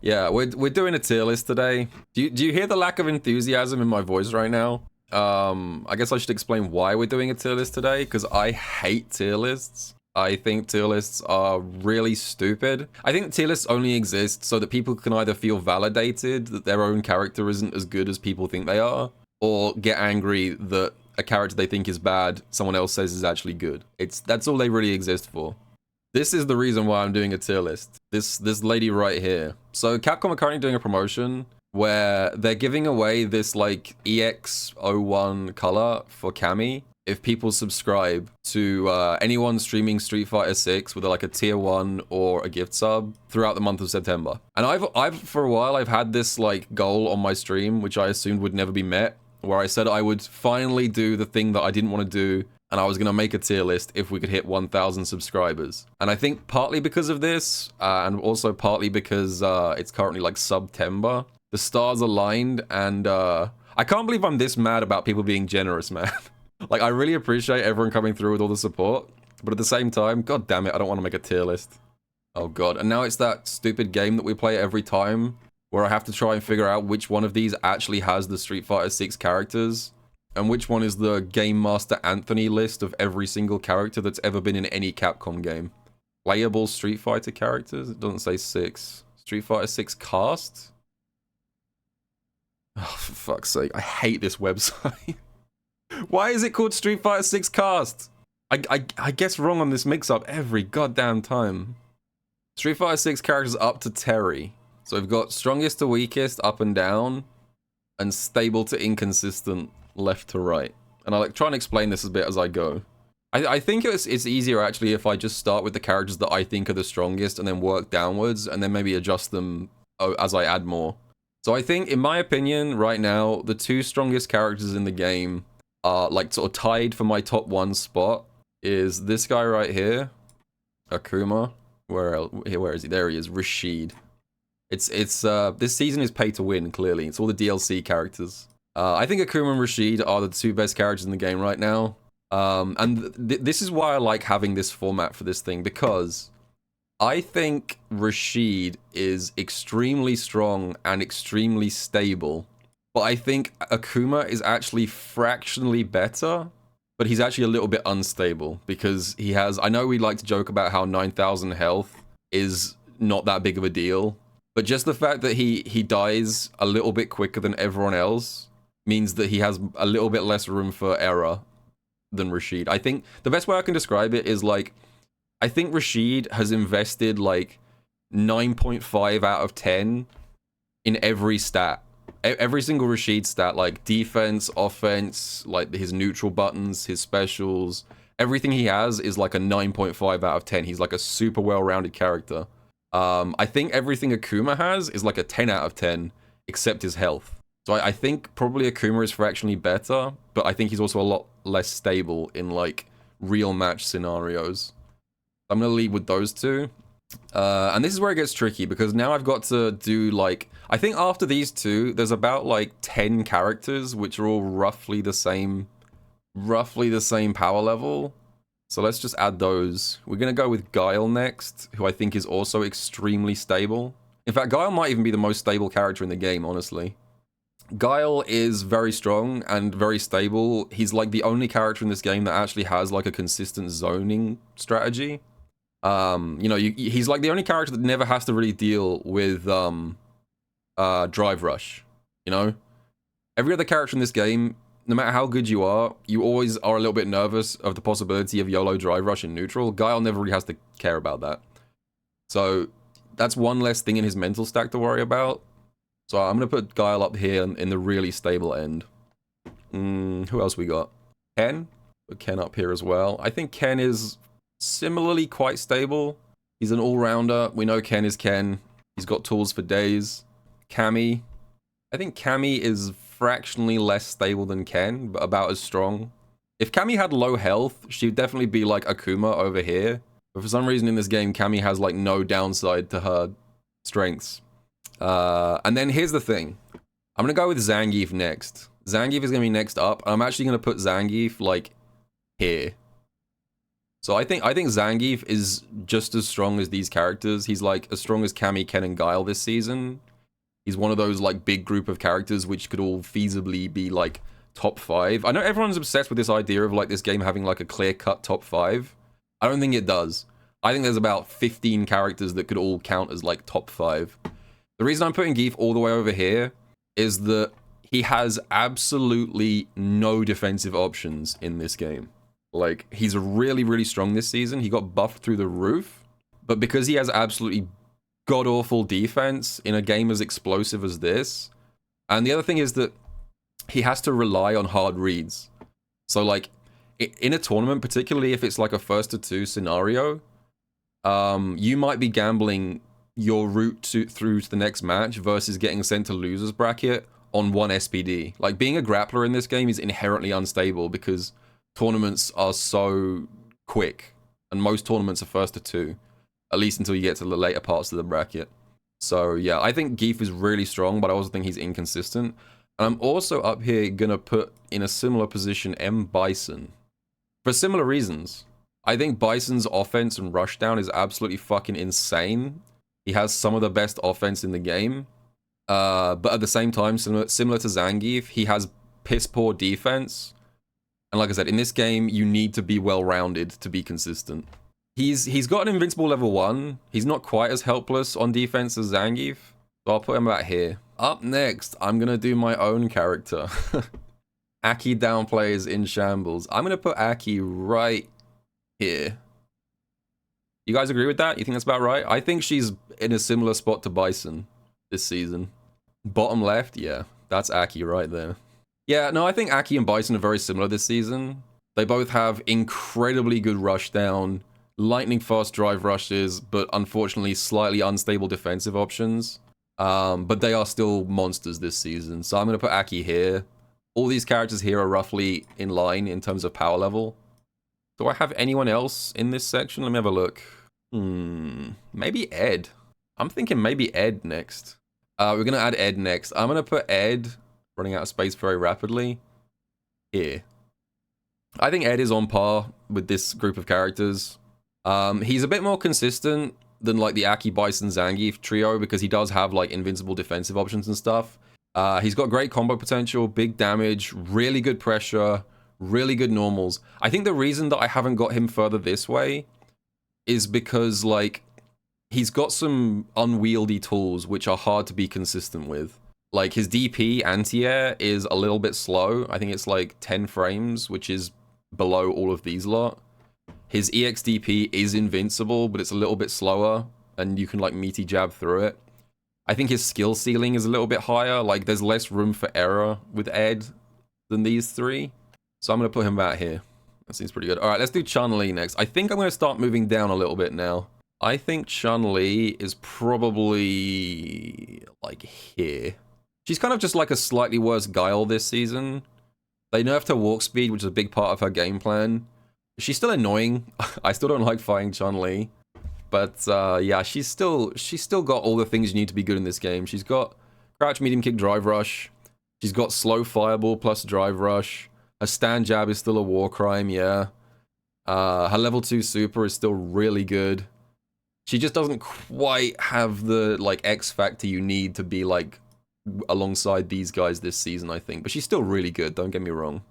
Yeah, we're doing a tier list today. Do you hear the lack of enthusiasm in my voice right now? I guess I should explain why we're doing a tier list today, because I hate tier lists. I think tier lists are really stupid. I think tier lists only exist so that people can either feel validated that their own character isn't as good as people think they are, or get angry that a character they think is bad, someone else says is actually good. That's all they really exist for. This is the reason why I'm doing a tier list. This lady right here. So Capcom are currently doing a promotion where they're giving away this like EX01 color for Cammy if people subscribe to anyone streaming Street Fighter 6 with like a tier 1 or a gift sub throughout the month of September. And I've for a while I've had this like goal on my stream, which I assumed would never be met, where I said I would finally do the thing that I didn't want to do, and I was going to make a tier list if we could hit 1,000 subscribers. And I think partly because of this, and also partly because it's currently like September, the stars aligned, and I can't believe I'm this mad about people being generous, man. Like, I really appreciate everyone coming through with all the support, but at the same time, god damn it, I don't want to make a tier list. Oh god, and now it's that stupid game that we play every time, where I have to try and figure out which one of these actually has the Street Fighter 6 characters, and which one is the Game Master Anthony list of every single character that's ever been in any Capcom game. Playable Street Fighter characters? It doesn't say 6. Street Fighter 6 cast? Oh, for fuck's sake, I hate this website. Why is it called Street Fighter 6 cast? I guess wrong on this mix-up every goddamn time. Street Fighter 6 characters up to Terry. So we've got strongest to weakest, up and down, and stable to inconsistent, left to right. And I'll try and explain this a bit as I go. I think it's easier actually if I just start with the characters that I think are the strongest and then work downwards and then maybe adjust them as I add more. So I think, in my opinion, right now, the two strongest characters in the game are like sort of tied for my top 1 spot is this guy right here, Akuma. Where is he? There he is, Rashid. It's this season is pay to win, clearly. It's all the DLC characters. I think Akuma and Rashid are the two best characters in the game right now. And this is why I like having this format for this thing, because I think Rashid is extremely strong and extremely stable. But I think Akuma is actually fractionally better, but he's actually a little bit unstable because he has... I know we like to joke about how 9,000 health is not that big of a deal, but just the fact that he dies a little bit quicker than everyone else means that he has a little bit less room for error than Rashid. I think the best way I can describe it is like, I think Rashid has invested like 9.5 out of 10 in every stat. Every single Rashid stat, like defense, offense, like his neutral buttons, his specials, everything he has is like a 9.5 out of 10. He's like a super well-rounded character. I think everything Akuma has is like a 10 out of 10, except his health. So I think probably Akuma is fractionally better, but I think he's also a lot less stable in like real match scenarios. I'm gonna lead with those two. And this is where it gets tricky, because now I've got to do like, I think after these two, there's about like 10 characters, which are all roughly the same power level. So let's just add those. We're gonna go with Guile next, who I think is also extremely stable. In fact, Guile might even be the most stable character in the game, honestly. Guile is very strong and very stable. He's like the only character in this game that actually has like a consistent zoning strategy. You know, he's like the only character that never has to really deal with drive rush, you know? Every other character in this game, no matter how good you are, you always are a little bit nervous of the possibility of YOLO drive rush in neutral. Guile never really has to care about that. So that's one less thing in his mental stack to worry about. So I'm going to put Guile up here in the really stable end. Who else we got? Ken? Put Ken up here as well. I think Ken is similarly quite stable. He's an all-rounder. We know Ken is Ken. He's got tools for days. Cammy. I think Cammy is fractionally less stable than Ken, but about as strong. If Cammy had low health, she'd definitely be like Akuma over here. But for some reason in this game, Cammy has like no downside to her strengths. And then here's the thing. I'm going to go with Zangief next. Zangief is going to be next up. I'm actually going to put Zangief like here. So I think Zangief is just as strong as these characters. He's like as strong as Cammy, Ken, and Guile this season. He's one of those like big group of characters which could all feasibly be like top 5. I know everyone's obsessed with this idea of like this game having like a clear-cut top 5. I don't think it does. I think there's about 15 characters that could all count as like top 5. The reason I'm putting Geef all the way over here is that he has absolutely no defensive options in this game. Like, he's really, really strong this season. He got buffed through the roof. But because he has absolutely god-awful defense in a game as explosive as this, and the other thing is that he has to rely on hard reads. So, like, in a tournament, particularly if it's like a 1-2 scenario, you might be gambling your route through to the next match versus getting sent to loser's bracket on one SPD. Like, being a grappler in this game is inherently unstable because tournaments are so quick, and most tournaments are 1-2, at least until you get to the later parts of the bracket. So yeah, I think Geef is really strong, but I also think he's inconsistent. And I'm also up here gonna put in a similar position M. Bison for similar reasons. I think Bison's offense and rushdown is absolutely fucking insane. He has some of the best offense in the game, but at the same time, similar to Zangief, he has piss poor defense. And like I said, in this game, you need to be well-rounded to be consistent. He's got an invincible level 1. He's not quite as helpless on defense as Zangief, so I'll put him about here. Up next, I'm gonna do my own character. Aki downplays in shambles. I'm gonna put Aki right here. You guys agree with that? You think that's about right? I think she's in a similar spot to Bison this season. Bottom left, yeah, that's Aki right there. Yeah, no, I think Aki and Bison are very similar this season. They both have incredibly good rushdown, lightning fast drive rushes, but unfortunately slightly unstable defensive options. But they are still monsters this season, so I'm going to put Aki here. All these characters here are roughly in line in terms of power level. Do I have anyone else in this section? Let me have a look. Maybe Ed. I'm thinking maybe Ed next. We're going to add Ed next. I'm going to put Ed, running out of space very rapidly, here. I think Ed is on par with this group of characters. He's a bit more consistent than like the Aki, Bison, Zangief trio because he does have like invincible defensive options and stuff. He's got great combo potential, big damage, really good pressure, really good normals. I think the reason that I haven't got him further this way is because like he's got some unwieldy tools which are hard to be consistent with. Like his DP anti-air is a little bit slow. I think it's like 10 frames, which is below all of these lot. His EXDP is invincible, but it's a little bit slower, and you can like meaty jab through it. I think his skill ceiling is a little bit higher. Like there's less room for error with Ed than these three. So I'm going to put him out here. That seems pretty good. All right, let's do Chun-Li next. I think I'm going to start moving down a little bit now. I think Chun-Li is probably like here. She's kind of just like a slightly worse Guile this season. They nerfed her walk speed, which is a big part of her game plan. She's still annoying. I still don't like fighting Chun-Li. But yeah, she's still got all the things you need to be good in this game. She's got crouch, medium kick, drive rush. She's got slow fireball plus drive rush. Her stand jab is still a war crime, yeah. Her level 2 super is still really good. She just doesn't quite have the like X factor you need to be like alongside these guys this season, I think. But she's still really good, don't get me wrong.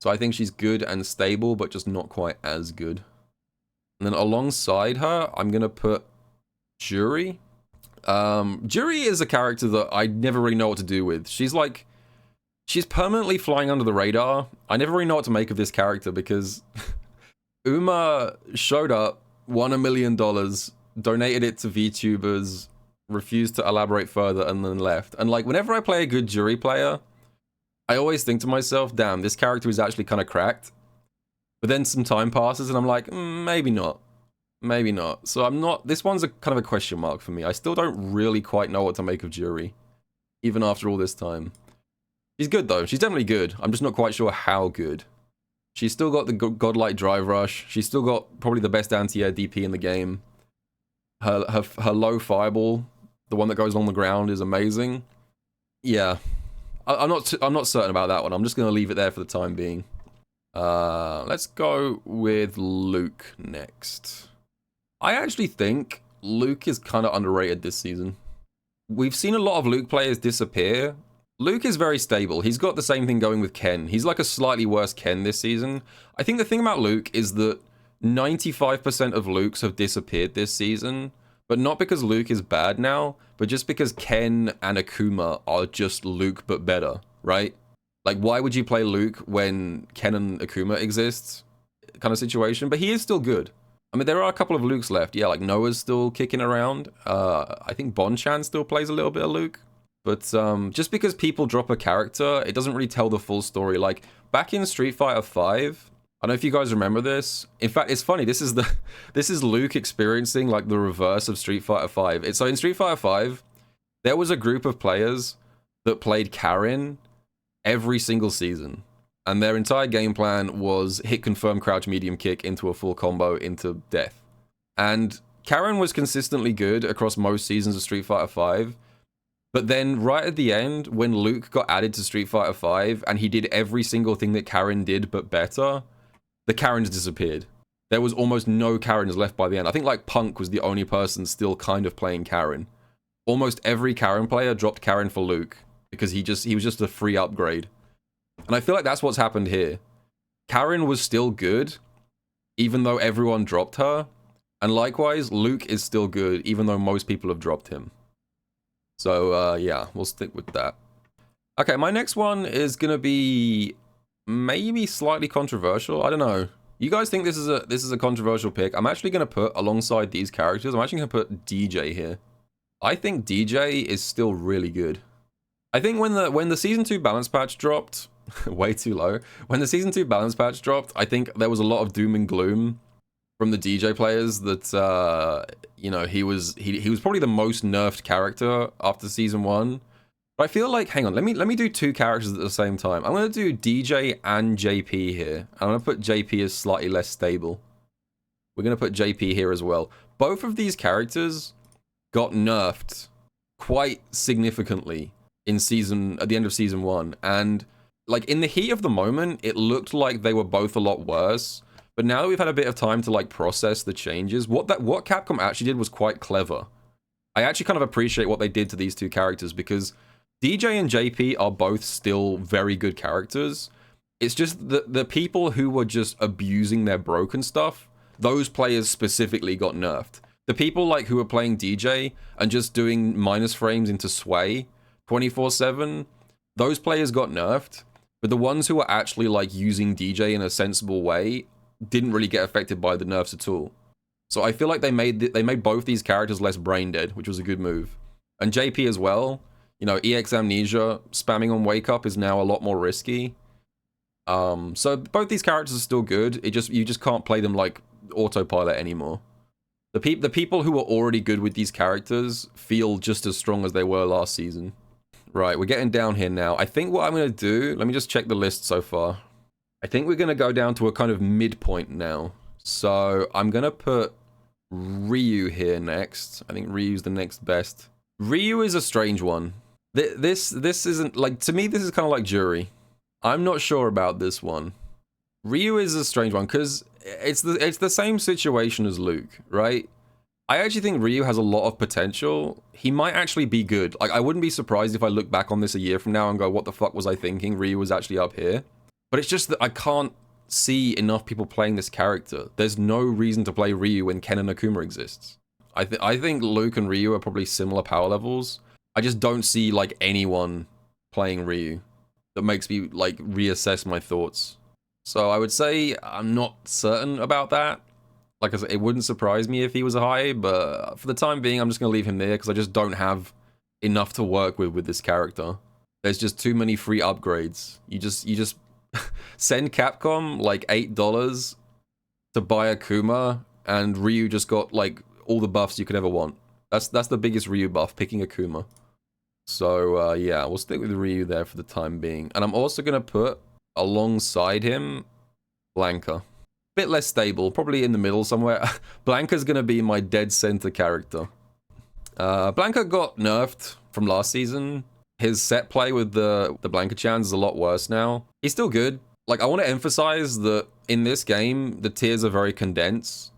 So I think she's good and stable, but just not quite as good. And then alongside her, I'm going to put Juri. Juri is a character that I never really know what to do with. She's permanently flying under the radar. I never really know what to make of this character because Uma showed up, won $1 million, donated it to VTubers, refused to elaborate further, and then left. And like, whenever I play a good Juri player, I always think to myself, damn, this character is actually kind of cracked. But then some time passes and I'm like, maybe not. Maybe not. So I'm not, this one's a kind of a question mark for me. I still don't really quite know what to make of Juri, even after all this time. She's good though. She's definitely good. I'm just not quite sure how good. She's still got the godlike drive rush. She's still got probably the best anti-air DP in the game. Her low fireball, the one that goes on the ground, is amazing. Yeah. I'm not certain about that one. I'm just going to leave it there for the time being. Let's go with Luke next. I actually think Luke is kind of underrated this season. We've seen a lot of Luke players disappear. Luke is very stable. He's got the same thing going with Ken. He's like a slightly worse Ken this season. I think the thing about Luke is that 95% of Lukes have disappeared this season, but not because Luke is bad now, but just because Ken and Akuma are just Luke but better, right? Like, why would you play Luke when Ken and Akuma exist? Kind of situation, but he is still good. I mean, there are a couple of Lukes left. Yeah, like Noah's still kicking around. I think Bonchan still plays a little bit of Luke. But just because people drop a character, it doesn't really tell the full story. Like, back in Street Fighter 5, I don't know if you guys remember this. In fact, it's funny. This is Luke experiencing like the reverse of Street Fighter 5. So in Street Fighter 5, there was a group of players that played Karin every single season. And their entire game plan was hit, confirm, crouch, medium kick into a full combo into death. And Karin was consistently good across most seasons of Street Fighter 5. But then right at the end, when Luke got added to Street Fighter 5 and he did every single thing that Karin did but better, the Karins disappeared. There was almost no Karins left by the end. I think like Punk was the only person still kind of playing Karin. Almost every Karin player dropped Karin for Luke because he was just a free upgrade. And I feel like that's what's happened here. Karin was still good, even though everyone dropped her. And likewise, Luke is still good, even though most people have dropped him. So, yeah, we'll stick with that. Okay, my next one is going to be maybe slightly controversial. I don't know. You guys think this is a controversial pick? I'm actually going to put, alongside these characters, I'm actually going to put DJ here. I think DJ is still really good. I think when the Season 2 balance patch dropped, way too low. When the Season 2 balance patch dropped, I think there was a lot of doom and gloom from the DJ players that, you know, he was probably the most nerfed character after Season 1. But I feel like, hang on, let me do two characters at the same time. I'm going to do DJ and JP here. I'm going to put JP as slightly less stable. We're going to put JP here as well. Both of these characters got nerfed quite significantly at the end of Season 1. And like in the heat of the moment, it looked like they were both a lot worse. But now that we've had a bit of time to like process the changes, what Capcom actually did was quite clever. I actually kind of appreciate what they did to these two characters because DJ and JP are both still very good characters. It's just the people who were just abusing their broken stuff, those players specifically got nerfed. The people like who were playing DJ and just doing minus frames into Sway 24/7, those players got nerfed. But the ones who were actually like using DJ in a sensible way didn't really get affected by the nerfs at all. So I feel like they made both these characters less brain dead, which was a good move. And JP as well, you know, EX Amnesia spamming on Wake Up is now a lot more risky. So both these characters are still good. You just can't play them like autopilot anymore. The people who are already good with these characters feel just as strong as they were last season. Right, we're getting down here now. I think what I'm going to do, let me just check the list so far. I think we're going to go down to a kind of midpoint now. So I'm going to put Ryu here next. I think Ryu's the next best. Ryu is a strange one. This isn't, like, to me, this is kind of like Jury. I'm not sure about this one. Ryu is a strange one because it's the same situation as Luke, right? I actually think Ryu has a lot of potential. He might actually be good. Like, I wouldn't be surprised if I look back on this a year from now and go, what the fuck was I thinking? Ryu was actually up here. But it's just that I can't see enough people playing this character. There's no reason to play Ryu when Ken and Akuma exists. I think Luke and Ryu are probably similar power levels. I just don't see, like, anyone playing Ryu. That makes me, like, reassess my thoughts. So I would say I'm not certain about that. Like I said, it wouldn't surprise me if he was a high, but for the time being, I'm just going to leave him there because I just don't have enough to work with this character. There's just too many free upgrades. You just send Capcom like $8 to buy Akuma, and Ryu just got like all the buffs you could ever want. That's the biggest Ryu buff, picking Akuma. So yeah, we'll stick with Ryu there for the time being. And I'm also going to put alongside him Blanca. Bit less stable, probably in the middle somewhere. Blanca's gonna be my dead center character. Blanca got nerfed from last season. His set play with the Blanca Chans is a lot worse now. He's still good. Like, I want to emphasize that in this game, the tiers are very condensed.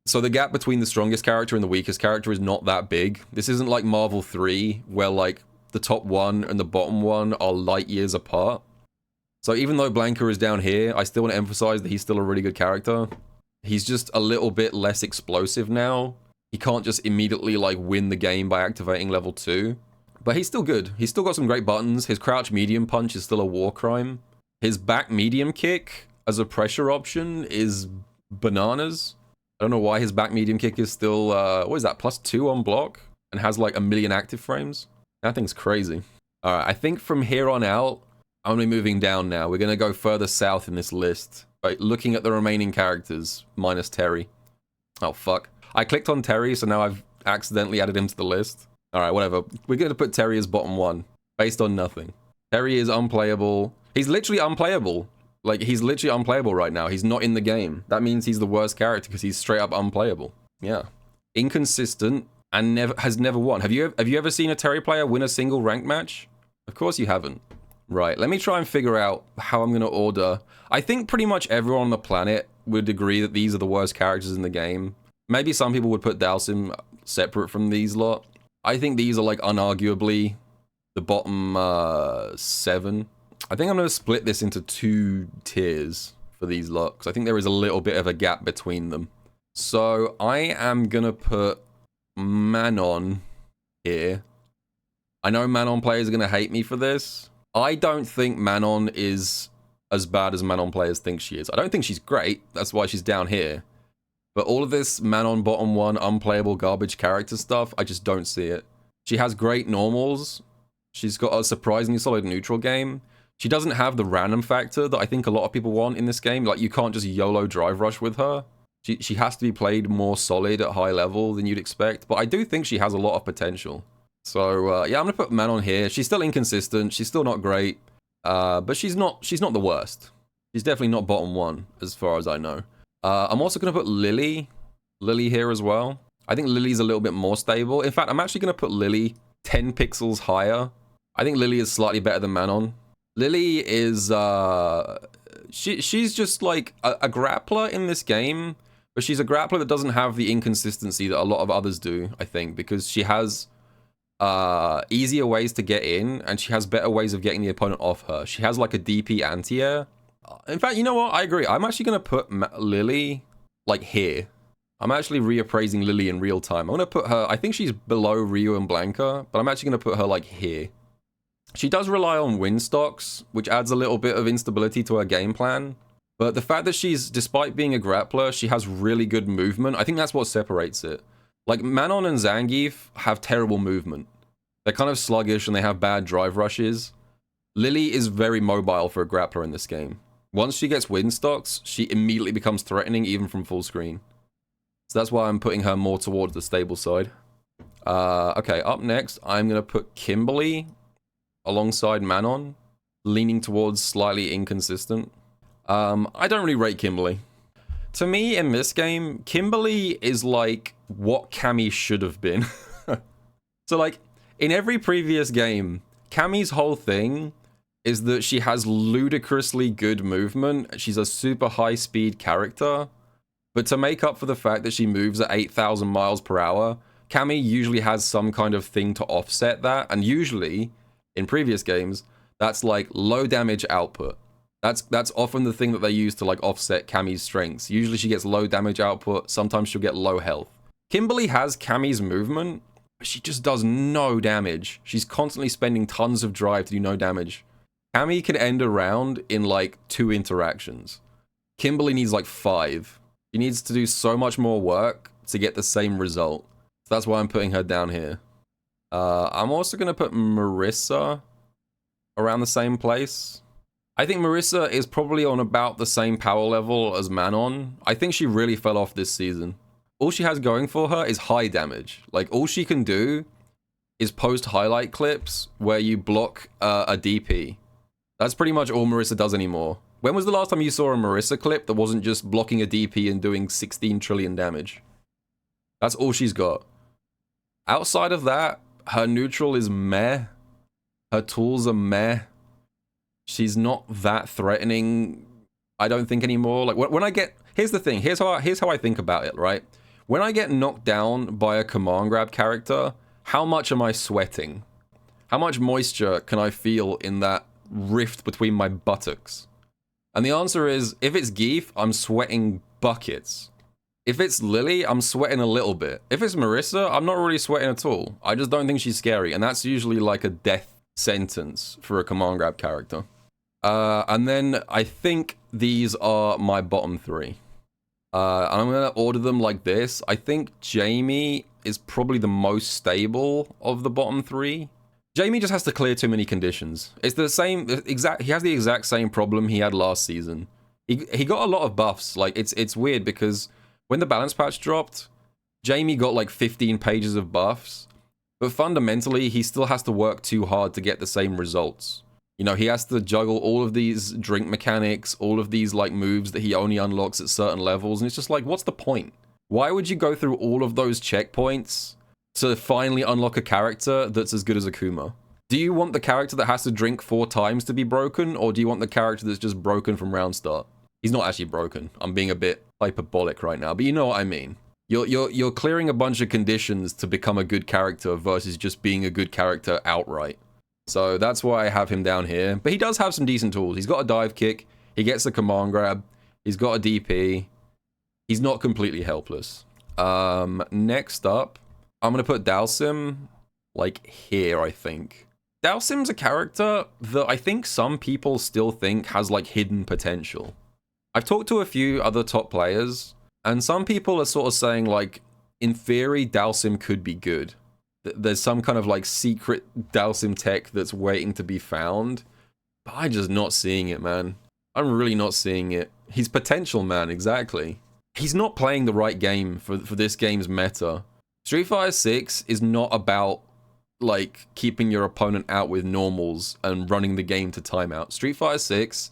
So the gap between the strongest character and the weakest character is not that big. This isn't like Marvel 3, where like the top one and the bottom one are light years apart. So even though Blanca is down here, I still want to emphasize that he's still a really good character. He's just a little bit less explosive now. He can't just immediately like win the game by activating level 2. But he's still good. He's still got some great buttons. His crouch medium punch is still a war crime. His back medium kick as a pressure option is bananas. I don't know why his back medium kick is still, what is that, +2 on block? And has like 1 million active frames? That thing's crazy. Alright, I think from here on out, I'm going to be moving down now. We're going to go further south in this list. Right, looking at the remaining characters, minus Terry. Oh, fuck. I clicked on Terry, so now I've accidentally added him to the list. Alright, whatever. We're going to put Terry as bottom 1, based on nothing. Terry is unplayable. He's literally unplayable. Like, he's literally unplayable right now. He's not in the game. That means he's the worst character because he's straight up unplayable. Yeah. Inconsistent and has never won. Have you ever seen a Terry player win a single ranked match? Of course you haven't. Right, let me try and figure out how I'm going to order. I think pretty much everyone on the planet would agree that these are the worst characters in the game. Maybe some people would put Dalsim separate from these lot. I think these are like unarguably the bottom 7. I think I'm going to split this into 2 tiers for these lot, because I think there is a little bit of a gap between them. So I am going to put Manon here. I know Manon players are going to hate me for this. I don't think Manon is as bad as Manon players think she is. I don't think she's great. That's why she's down here. But all of this Manon bottom 1 unplayable garbage character stuff, I just don't see it. She has great normals. She's got a surprisingly solid neutral game. She doesn't have the random factor that I think a lot of people want in this game. Like, you can't just YOLO drive rush with her. She has to be played more solid at high level than you'd expect. But I do think she has a lot of potential. So, yeah, I'm going to put Manon here. She's still inconsistent. She's still not great. But she's not the worst. She's definitely not bottom 1, as far as I know. I'm also going to put Lily here as well. I think Lily's a little bit more stable. In fact, I'm actually going to put Lily 10 pixels higher. I think Lily is slightly better than Manon. Lily is, she's just like a grappler in this game, but she's a grappler that doesn't have the inconsistency that a lot of others do, I think, because she has easier ways to get in, and she has better ways of getting the opponent off her. She has like a DP anti-air. In fact, you know what? I agree. I'm actually going to put Lily like here. I'm actually reappraising Lily in real time. I'm going to put her, I think she's below Ryu and Blanca, but I'm actually going to put her like here. She does rely on win stocks, which adds a little bit of instability to her game plan. But the fact that she's, despite being a grappler, she has really good movement, I think that's what separates it. Like, Manon and Zangief have terrible movement. They're kind of sluggish and they have bad drive rushes. Lily is very mobile for a grappler in this game. Once she gets win stocks, she immediately becomes threatening even from full screen. So that's why I'm putting her more towards the stable side. Okay, up next, I'm going to put Kimberly alongside Manon, leaning towards slightly inconsistent. I don't really rate Kimberly. To me, in this game, Kimberly is like what Cammy should have been. So, like, in every previous game, Cammy's whole thing is that she has ludicrously good movement. She's a super high-speed character. But to make up for the fact that she moves at 8,000 miles per hour, Cammy usually has some kind of thing to offset that. And usually, in previous games, that's like low damage output. That's often the thing that they use to like offset Cammy's strengths. Usually she gets low damage output, sometimes she'll get low health. Kimberly has Cammy's movement, but she just does no damage. She's constantly spending tons of drive to do no damage. Cammy can end a round in like 2 interactions. Kimberly needs like 5. She needs to do so much more work to get the same result. So that's why I'm putting her down here. I'm also going to put Marissa around the same place. I think Marissa is probably on about the same power level as Manon. I think she really fell off this season. All she has going for her is high damage. Like, all she can do is post highlight clips where you block a DP. That's pretty much all Marissa does anymore. When was the last time you saw a Marissa clip that wasn't just blocking a DP and doing 16 trillion damage? That's all she's got. Outside of that, her neutral is meh. Her tools are meh. She's not that threatening, I don't think, anymore. Like, when I get... Here's the thing. Here's how I think about it, right? When I get knocked down by a command grab character, how much am I sweating? How much moisture can I feel in that rift between my buttocks? And the answer is, if it's Geef, I'm sweating buckets. If it's Lily, I'm sweating a little bit. If it's Marissa, I'm not really sweating at all. I just don't think she's scary, and that's usually like a death sentence for a command grab character. And then I think these are my bottom three. And I'm gonna order them like this. I think Jamie is probably the most stable of the bottom three. Jamie just has to clear too many conditions. It's the same exact. He has the exact same problem he had last season. He got a lot of buffs. Like, it's weird because when the balance patch dropped, Jamie got like 15 pages of buffs, but fundamentally he still has to work too hard to get the same results. You know, he has to juggle all of these drink mechanics, all of these like moves that he only unlocks at certain levels, and it's just like, what's the point? Why would you go through all of those checkpoints to finally unlock a character that's as good as Akuma? Do you want the character that has to drink 4 times to be broken, or do you want the character that's just broken from round start? He's not actually broken. I'm being a bit hyperbolic right now, but you know what I mean. You're clearing a bunch of conditions to become a good character versus just being a good character outright. So that's why I have him down here. But he does have some decent tools. He's got a dive kick. He gets a command grab. He's got a DP. He's not completely helpless. Next up, I'm going to put Dalsim like here, I think. Dalsim's a character that I think some people still think has like hidden potential. I've talked to a few other top players, and some people are sort of saying like, in theory, Dalsim could be good. There's some kind of like secret Dalsim tech that's waiting to be found, but I'm just not seeing it, man. I'm really not seeing it. He's potential, man, exactly. He's not playing the right game for this game's meta. Street Fighter 6 is not about like keeping your opponent out with normals and running the game to timeout. Street Fighter 6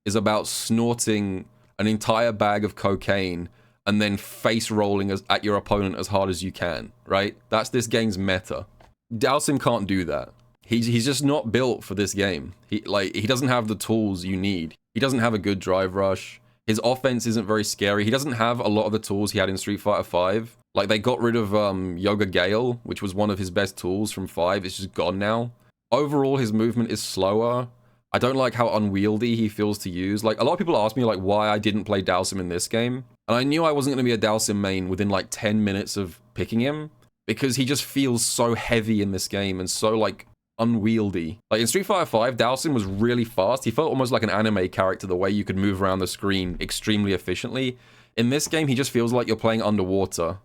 is about snorting an entire bag of cocaine and then face rolling at your opponent as hard as you can, right? That's this game's meta. Dalsim can't do that. He's just not built for this game. He doesn't have the tools you need. He doesn't have a good drive rush. His offense isn't very scary. He doesn't have a lot of the tools he had in Street Fighter 5. Like, they got rid of Yoga Gale, which was one of his best tools from 5. It's just gone now. Overall, his movement is slower. I don't like how unwieldy he feels to use. Like, a lot of people ask me, like, why I didn't play Dalsim in this game. And I knew I wasn't going to be a Dalsim main within, like, 10 minutes of picking him. Because he just feels so heavy in this game and so, like, unwieldy. Like, in Street Fighter 5, Dalsim was really fast. He felt almost like an anime character, the way you could move around the screen extremely efficiently. In this game, he just feels like you're playing underwater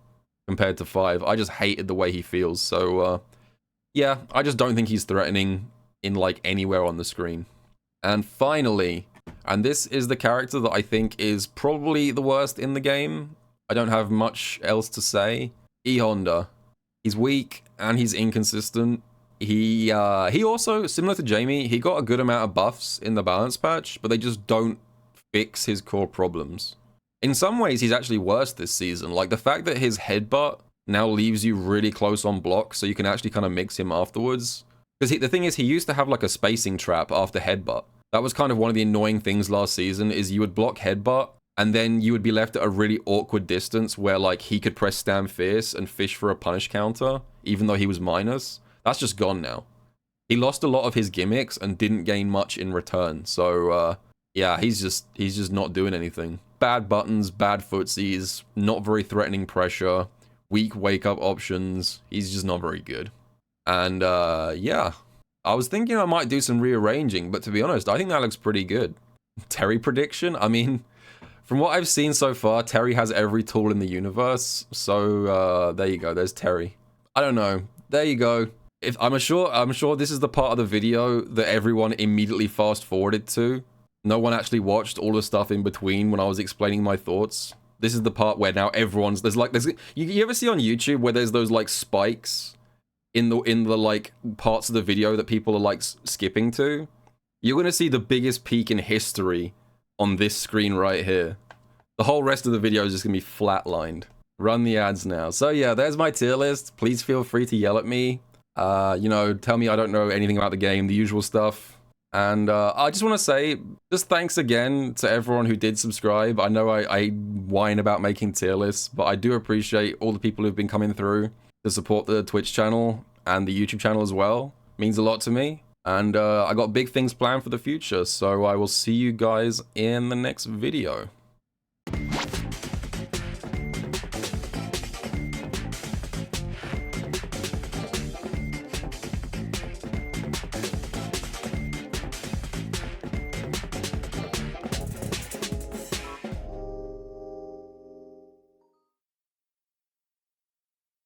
compared to 5. I just hated the way he feels. So, yeah, I just don't think he's threatening in, like, anywhere on the screen. And finally, and this is the character that I think is probably the worst in the game. I don't have much else to say. E Honda. He's weak and he's inconsistent. He also, similar to Jamie, he got a good amount of buffs in the balance patch, but they just don't fix his core problems. In some ways, he's actually worse this season. Like, the fact that his headbutt now leaves you really close on block, so you can actually kind of mix him afterwards. Because the thing is, he used to have like a spacing trap after headbutt. That was kind of one of the annoying things last season, is you would block headbutt, and then you would be left at a really awkward distance where like he could press Stand Fierce and fish for a punish counter, even though he was minus. That's just gone now. He lost a lot of his gimmicks and didn't gain much in return. So, yeah, he's just not doing anything. Bad buttons, bad footsies, not very threatening pressure, weak wake-up options. He's just not very good. And, yeah. I was thinking I might do some rearranging, but to be honest, I think that looks pretty good. Terry prediction? I mean, from what I've seen so far, Terry has every tool in the universe. So, there you go. There's Terry. I don't know. There you go. I'm sure this is the part of the video that everyone immediately fast-forwarded to. No one actually watched all the stuff in between when I was explaining my thoughts. This is the part where now everyone's... You ever see on YouTube where there's those, like, spikes in the like, parts of the video that people are, like, skipping to? You're gonna see the biggest peak in history on this screen right here. The whole rest of the video is just gonna be flatlined. Run the ads now. So, yeah, there's my tier list. Please feel free to yell at me. You know, tell me I don't know anything about the game, the usual stuff. And I just want to say, just thanks again to everyone who did subscribe. I know I whine about making tier lists, but I do appreciate all the people who've been coming through to support the Twitch channel and the YouTube channel as well. It means a lot to me. And I got big things planned for the future, so I will see you guys in the next video.